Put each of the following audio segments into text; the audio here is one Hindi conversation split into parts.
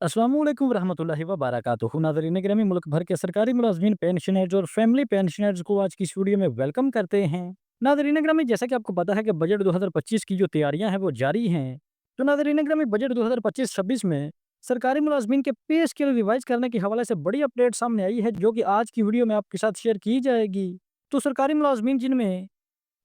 अस्सलामुअलैकुम रहमतुल्लाहि व बारकातुहू। नाज़रीन गिरामी, मुल्क भर के सरकारी मुलाज़मीन, पेंशनर्स और फैमिली पेंशनर्स को आज की इस वीडियो में वेलकम करते हैं। नाज़रीन गिरामी, जैसा कि आपको पता है कि बजट 2025 की जो तैयारियां हैं वो जारी हैं। तो नाज़रीन गिरामी, बजट 2025-26 में सरकारी मुलाज़मीन के पे स्केल रिवाइज करने के हवाले से बड़ी अपडेट सामने आई है, जो कि आज की वीडियो में आपके साथ शेयर की जाएगी। तो सरकारी मुलाज़मीन, जिनमें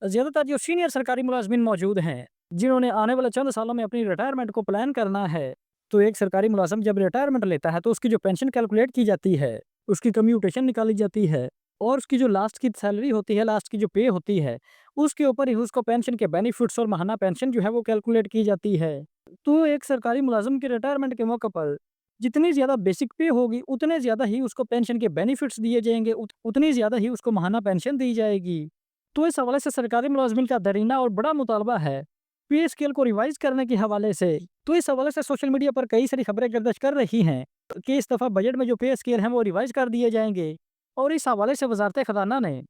ज़्यादातर जो सीनियर सरकारी मुलाज़मीन मौजूद हैं, जिन्होंने आने वाले चंद सालों में अपनी रिटायरमेंट को प्लान करना है, तो एक सरकारी मुलाज़िम जब रिटायरमेंट लेता है, तो उसकी जो पेंशन कैलकुलेट की जाती है, उसकी कम्यूटेशन निकाली जाती है और उसकी जो लास्ट की सैलरी होती है, लास्ट की जो पे होती है, उसके ऊपर ही उसको पेंशन के बेनिफिट्स और माहाना पेंशन जो है वो कैलकुलेट की जाती है। तो एक सरकारी मुलाज़िम के रिटायरमेंट के मौके पर जितनी ज़्यादा बेसिक पे होगी, उतने ज़्यादा ही उसको पेंशन के बेनिफिट्स दिए जाएँगे, उतनी ज़्यादा ही उसको माहाना पेंशन दी जाएगी। तो इस हवाले से सरकारी मुलाज़मिन का दरीना और बड़ा मुतालबा है, पे स्केल को रिवाइज़ करने के हवाले से। तो इस हवाले से सोशल मीडिया पर कई सारी खबरें गर्दिश कर रही हैं कि इस दफ़ा बजट में जो पे स्केल हैं वो रिवाइज़ कर दिए जाएँगे। और इस हवाले से वज़ारत ख़ज़ाना ने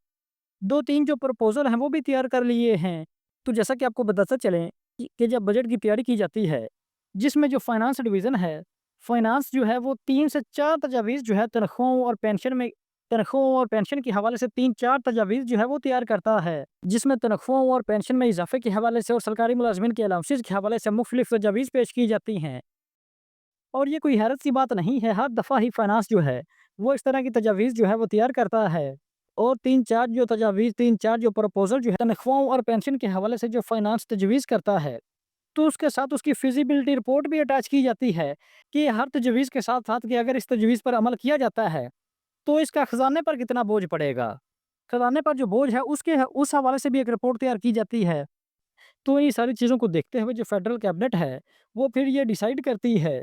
2-3 जो प्रपोज़ल हैं वो भी तैयार कर लिए हैं। तो जैसा कि आपको बताते चलें कि जब बजट की तैयारी की जाती है, जिसमें जो फाइनेंस डिवीज़न है, फाइनेंस जो है वो 3 से 4 तजावीज़ जो है तनख्वाहों और पेंशन के हवाले से 3-4 तजावीज़ जो है वो तैयार करता है। जिसमें तनख्वाहों और पेंशन में इज़ाफ़े के हवाले से और सरकारी मुलाज़मिन के अलाउंसेस के हवाले से मुख्तलिफ तजावीज़ पेश की जाती हैं। और ये कोई हैरत की बात नहीं है, हर दफ़ा ही फाइनेंस जो है, वो इस तरह की तजावीज़ जो है वो तैयार करता है। और 3-4 जो प्रपोज़ल जो है तनख्वाहों और पेंशन के हवाले से जो फाइनेंस तजवीज़ करता है, तो उसके साथ उसकी फ़िज़िबिलिटी रिपोर्ट भी अटैच की जाती है कि हर तजवीज़ के साथ-साथ कि अगर इस तजवीज़ पर अमल किया जाता है, तो इसका खज़ाने पर कितना बोझ पड़ेगा। खज़ाने पर जो बोझ है उस हवाले से भी एक रिपोर्ट तैयार की जाती है। तो ये सारी चीज़ों को देखते हुए जो फेडरल कैबिनेट है, वो फिर ये डिसाइड करती है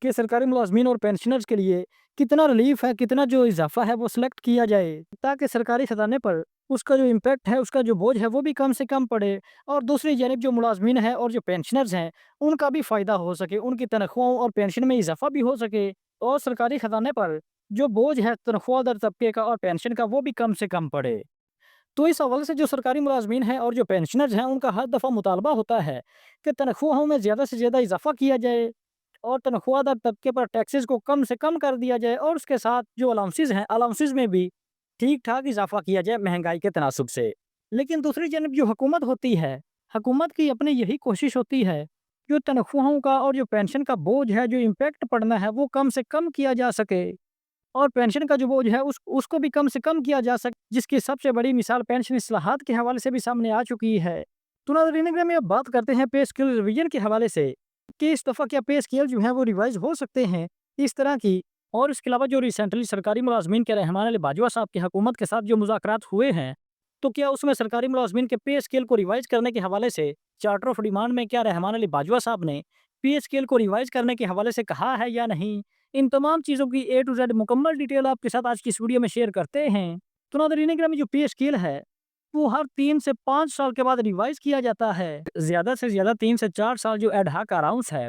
कि सरकारी मुलाज़मीन और पेंशनर्स के लिए कितना रिलीफ़ है, कितना जो इज़ाफ़ा है वो सिलेक्ट किया जाए, ताकि सरकारी ख़ज़ाने पर उसका जो इम्पैक्ट है, उसका जो बोझ है वो भी कम से कम पड़े और दूसरी जानिब जो मुलाज़मीन हैं और जो पेंशनर्स हैं, उनका भी फ़ायदा हो सके, उनकी तनख्वाहों और पेंशन में इज़ाफ़ा भी हो सके और सरकारी ख़ज़ाने पर जो बोझ है तनख्वाहदार तबके का और पेंशन का, वो भी कम से कम पड़े। तो इस हवाले से जो सरकारी मुलाज़मीन हैं और जो पेंशनर्स हैं, उनका हर दफ़ा मुतालबा होता है कि तनख्वाहों में ज़्यादा से ज़्यादा इज़ाफ़ा किया जाए और तनख्वाहदार तबके पर टैक्सेस को कम से कम कर दिया जाए और उसके साथ जो अलाउंसेस हैं, अलाउंसेस में भी ठीक-ठाक इज़ाफ़ा किया जाए महँगाई के तनासुब से। लेकिन दूसरी जानिब जो हुकूमत होती है, हुकूमत की अपनी यही कोशिश होती है, जो तनख्वाहों का और जो पेंशन का बोझ है, जो इम्पैक्ट पड़ना है, वो कम से कम किया जा सके। और पेंशन का जो बोझ है उसको भी कम से कम किया जा सके, जिसकी सबसे बड़ी मिसाल पेंशन इस्लाहात के हवाले से भी सामने आ चुकी है। तो नाज़रीन गिरामी, में अब बात करते हैं पे स्केल रिवीजन के हवाले से कि इस दफ़ा क्या पे स्केल जो है वो रिवाइज़ हो सकते हैं इस तरह की। और इसके अलावा जो रिसेंटली सरकारी मुलाज़मीन के रहमान अली बाजवा साहब की हुकूमत के साथ जो मुज़ाकरात हुए हैं, तो क्या उसमें सरकारी मुलाज़मीन के पे स्केल को रिवाइज़ करने के हवाले से चार्टर ऑफ डिमांड में क्या रहमान अली बाजवा साहब ने पे स्केल को रिवाइज़ करने के हवाले से कहा है या नहीं? इन तमाम चीज़ों की ए टू ज़ेड मुकम्मल डिटेल आपके साथ आज की इस वीडियो में शेयर करते हैं। तो नाज़रीन गिरामी, जो पे स्केल है, वो हर 3 से 5 साल के बाद रिवाइज़ किया जाता है। ज़्यादा से ज़्यादा 3 से 4 साल जो एड हॉक अलाउंस है,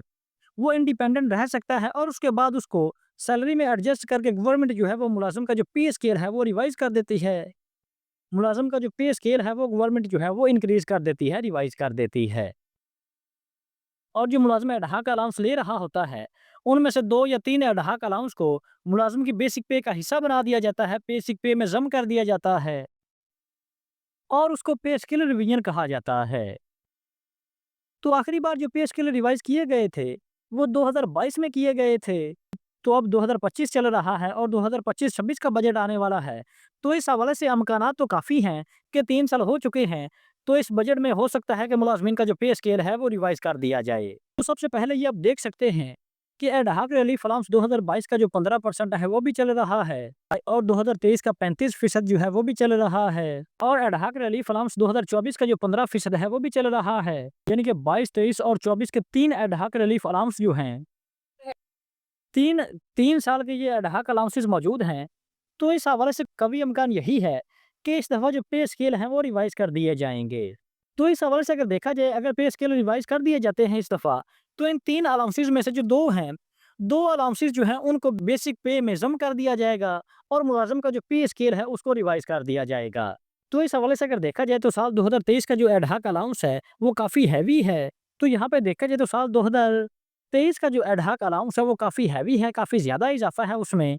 वो इंडिपेंडेंट रह सकता है और उसके बाद उसको सैलरी में एडजस्ट करके गवर्नमेंट जो है वो मुलाज़िम का जो पे स्केल है वो रिवाइज़ कर देती है। मुलाज़िम का जो पे स्केल है वो गवर्नमेंट जो है वो इंक्रीज़ कर देती है, रिवाइज़ कर देती है। और जो मुलाज़िम एडहाक अलाउंस ले रहा होता है, उनमें से 2 या 3 एडहाक अलाउंस को मुलाज़िम की बेसिक पे का हिस्सा बना दिया जाता है, बेसिक पे में ज़म कर दिया जाता है और उसको पे स्केल रिवीजन कहा जाता है। तो आखिरी बार जो पे स्केल रिवाइज़ किए गए थे, वो 2022 में किए गए थे। तो अब 2025 चल रहा है और 2025-26 का बजट आने वाला है। तो इस हवाले से अमकानात तो काफ़ी हैं कि 3 साल हो चुके हैं, तो इस बजट में हो सकता है कि मुलाज़मीन का जो पे स्केल है वो रिवाइज़ कर दिया जाए। तो सबसे पहले ये आप देख सकते हैं कि एडहॉक रिलीफ अलाउंस 2022 का जो 15% है वो भी चल रहा है और 2023 का 35% जो है वो भी चल रहा है और एडहॉक रिलीफ अलाउंस 2024 का जो 15% है वो भी चल रहा है। यानी कि 22, 23 और 24 के 3 एडहॉक रिलीफ अलाउंस जो हैं, 3 साल के ये एडहॉक अलाउंसेस मौजूद हैं। तो इस हवाले से कवी इम्कान यही है कि इस दफ़ा जो पे स्केल हैं वो रिवाइज़ कर दिए जाएँगे। तो इस हवाले से अगर देखा जाए, अगर पे स्केल रिवाइज़ कर दिए जाते हैं इस दफ़ा, तो इन 3 अलाउंसेस में से जो 2 हैं, 2 अलाउंसेस जो हैं उनको बेसिक पे में ज़म कर दिया जाएगा और मुलाज़िम का जो पे स्केल है उसको रिवाइज़ कर दिया जाएगा। तो इस हवाले से अगर देखा जाए तो साल 2023 का जो एडहॉक अलाउंस है वो काफ़ी हैवी है। तो यहाँ पे देखा जाए तो साल 2023 का जो एडहॉक अलाउंस है वो काफ़ी हैवी है, काफ़ी ज़्यादा इज़ाफ़ा है उसमें।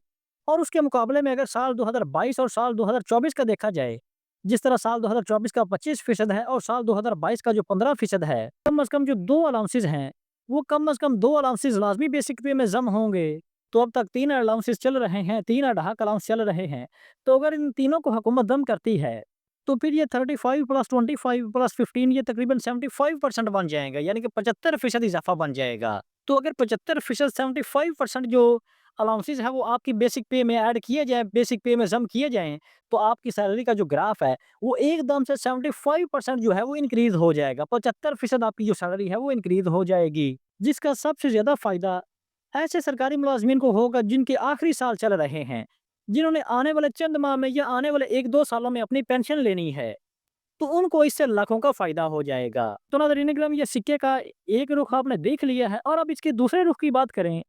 और उसके मुकाबले में अगर साल 2022 और साल 2024 का देखा जाए, जिस तरह साल 2024 का 25% है और साल 2022 का जो 15% है, कम से कम जो 2 अलाउंसेस हैं, वो कम से कम 2 अलाउंसेस लाज़मी बेसिक पे में ज़म होंगे। तो अब तक 3 अलाउंसेस चल रहे हैं, 3 एडहॉक अलाउंस चल रहे हैं। तो अगर इन तीनों को हुकूमत दम करती है, तो फिर ये 35 प्लस 25 प्लस 15 ये तकरीबन 75% बन जाएगा, यानी कि 75% इज़ाफ़ा बन जाएगा। तो अगर 75% 75% जो अलाउंसेस है वो आपकी बेसिक पे में ऐड किए जाएँ, बेसिक पे में ज़म किए जाएँ, तो आपकी सैलरी का जो ग्राफ है, वो एकदम से 75% जो है वो इंक्रीज़ हो जाएगा। 75% आपकी जो सैलरी है वो इंक्रीज़ हो जाएगी, जिसका सबसे ज़्यादा फ़ायदा ऐसे सरकारी मुलाज़मिन को होगा जिनके आखिरी साल चल रहे हैं, जिन्होंने आने वाले चंद माह में या आने वाले 1-2 सालों में अपनी पेंशन लेनी है, तो उनको इससे लाखों का फ़ायदा हो जाएगा। तो नाज़रीन इकराम, ये सिक्के का एक रुख आपने देख लिया है और अब इसके दूसरे रुख की बात करें,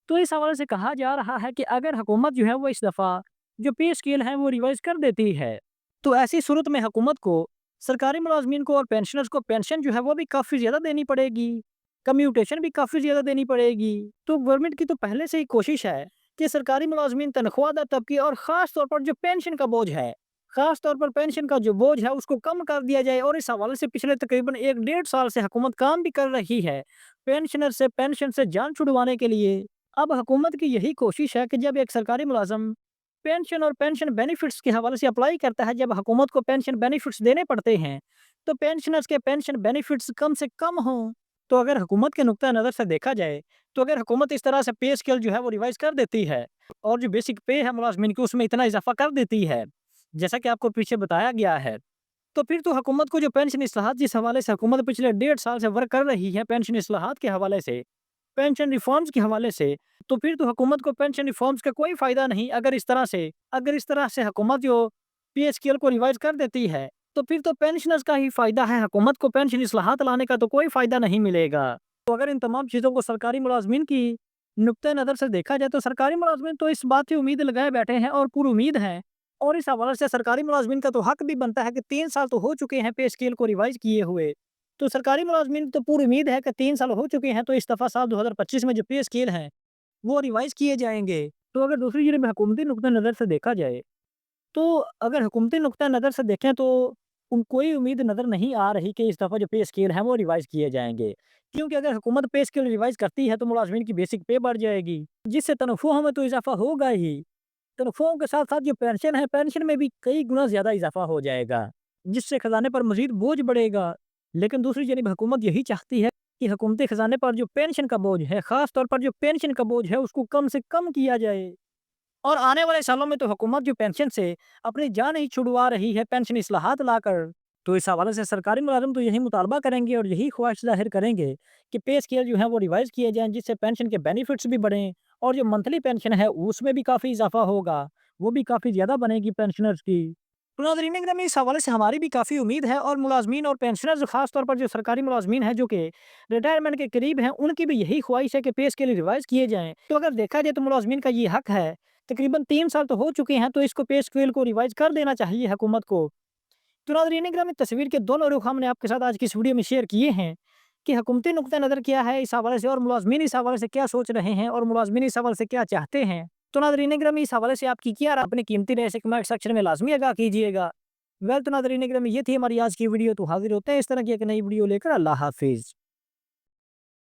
तो इस हवाले से कहा जा रहा है कि अगर हुकूमत जो है वो इस दफ़ा जो पे स्केल है वो रिवाइज़ कर देती है, तो ऐसी सूरत में हुकूमत को सरकारी मुलाज़मिन को और पेंशनर्स को पेंशन जो है वो भी काफ़ी ज़्यादा देनी पड़ेगी, कम्यूटेशन भी काफ़ी ज़्यादा देनी पड़ेगी। तो गवर्नमेंट की तो पहले से ही कोशिश है कि सरकारी मुलाज़मिन, तनख्वाहदार तबके और ख़ास तौर पर जो पेंशन का बोझ है, ख़ास तौर पर पेंशन का जो बोझ है उसको कम कर दिया जाए। और इस हवाले से पिछले तकरीबन 1 डेढ़ साल से हुकूमत काम भी कर रही है, पेंशनर से पेंशन से जान छुड़वाने के लिए। अब हुकूमत की यही कोशिश है कि जब एक सरकारी मुलाज़िम पेंशन और पेंशन बेनिफिट्स के हवाले से अप्लाई करता है, जब हुकूमत को पेंशन बेनिफिट्स देने पड़ते हैं, तो पेंशनर्स के पेंशन बेनिफिट्स कम से कम हों। तो अगर हुकूमत के नुक्ता नज़र से देखा जाए, तो अगर हुकूमत इस तरह से पे स्केल जो है वो रिवाइज़ कर देती है और जो बेसिक पे है मुलाज़मिन की उसमें इतना इज़ाफ़ा कर देती है, जैसा कि आपको पीछे बताया गया है, तो फिर तो हुकूमत को जो पेंशन इस्लाहात जिस हवाले से हुकूमत पिछले डेढ़ साल से वर्क कर रही है, पेंशन इस्लाहात के हवाले से, पेंशन रिफॉर्म्स के हवाले से, तो फिर तो हुकूमत को पेंशन रिफॉर्म्स का कोई फ़ायदा नहीं। अगर इस तरह से हुकूमत जो पे स्केल को रिवाइज़ कर देती है, तो फिर तो पेंशनर्स का ही फ़ायदा है, हुकूमत को पेंशन इस्लाहात लाने का तो कोई फ़ायदा नहीं मिलेगा। तो अगर इन तमाम चीज़ों को सरकारी मुलाज़मिन की नुक्ते नज़र से देखा जाए, तो सरकारी मुलाज़मिन तो इस बात की उम्मीद लगाए बैठे हैं और पुरुम्मीद हैं। और इस हवाले से सरकारी मुलाज़मिन का तो हक भी बनता है कि 3 साल तो हो चुके हैं पे स्केल को रिवाइज़ किए हुए। तो सरकारी मुलाज़मिन तो पूरी उम्मीद है कि 3 साल हो चुके हैं, तो इस दफ़ा साल 2025 में जो पे स्केल हैं, वो रिवाइज़ किए जाएँगे। तो अगर दूसरी जानब हुकूमती नुक्ता नज़र से देखा जाए, तो अगर हुकूमती नुक्ता नज़र से देखें तो कोई उम्मीद नज़र नहीं आ रही कि इस दफ़ा जो पे स्केल हैं वो रिवाइज़ किए जाएँगे। क्योंकि अगर हुकूमत पे स्केल रिवाइज़ करती है तो मुलाज़मिन की बेसिक पे बढ़ जाएगी, जिससे तनख्वाहों में तो इज़ाफ़ा होगा ही। तनख्वाहों के साथ-साथ जो पेंशन है, पेंशन में भी कई गुना ज़्यादा इज़ाफ़ा हो जाएगा, जिससे खज़ाने पर मज़ीद बोझ बढ़ेगा। लेकिन दूसरी जानिब हुकूमत यही चाहती है कि हुकूमती खज़ाने पर जो पेंशन का बोझ है, ख़ास तौर पर जो पेंशन का बोझ है, उसको कम से कम किया जाए। और आने वाले सालों में तो हुकूमत जो पेंशन से अपनी जान ही छुड़वा रही है, पेंशन इस्लाहात लाकर। तो इस हवाले से सरकारी मुलाज़िम तो यही मुतालबा करेंगे और यही ख्वाहिश ज़ाहिर करेंगे कि पे स्केल जो है वो रिवाइज़ किए जाएँ, जिससे पेंशन के बेनिफिट्स भी बढ़ें और जो मंथली पेंशन है उसमें भी काफ़ी इज़ाफ़ा होगा, वो भी काफ़ी ज़्यादा बनेगी पेंशनर्स की। तो नाज़रीन ग्रामी, इस हवाले से हमारी भी काफ़ी उम्मीद है और मुलाज़मीन और पेंशनर्स ख़ास तौर पर जो सरकारी मुलाज़मीन हैं जो कि रिटायरमेंट के करीब हैं, उनकी भी यही ख्वाहिश है कि पे स्केल रिवाइज़ किए जाएँ। तो अगर देखा जाए तो मुलाज़मीन का ये हक है, तकरीबन 3 साल तो हो चुके हैं, तो इसको पे स्केल को रिवाइज़ कर देना चाहिए हुकूमत को। तो नाज़रीन ग्रामी, तस्वीर के दोनों रुख हमने आपके साथ आज की इस वीडियो में शेयर किए हैं कि हुकूमती नुक्ता नज़र क्या है इस हवाले से और मुलाज़मीन इस हवाले से क्या सोच रहे हैं और मुलाज़मीन इस हवाले से क्या चाहते हैं। तो नाज़रीन ग्रामी, इस हवाले से आपकी क्या राय, अपनी कीमती राय से कमेंट सेक्शन में लाज़मी आगाह कीजिएगा। वेल तो नाज़रीन ग्रामी, ये थी हमारी आज की वीडियो। तो हाज़िर होते हैं इस तरह की एक नई वीडियो लेकर। अल्लाह हाफ़िज़।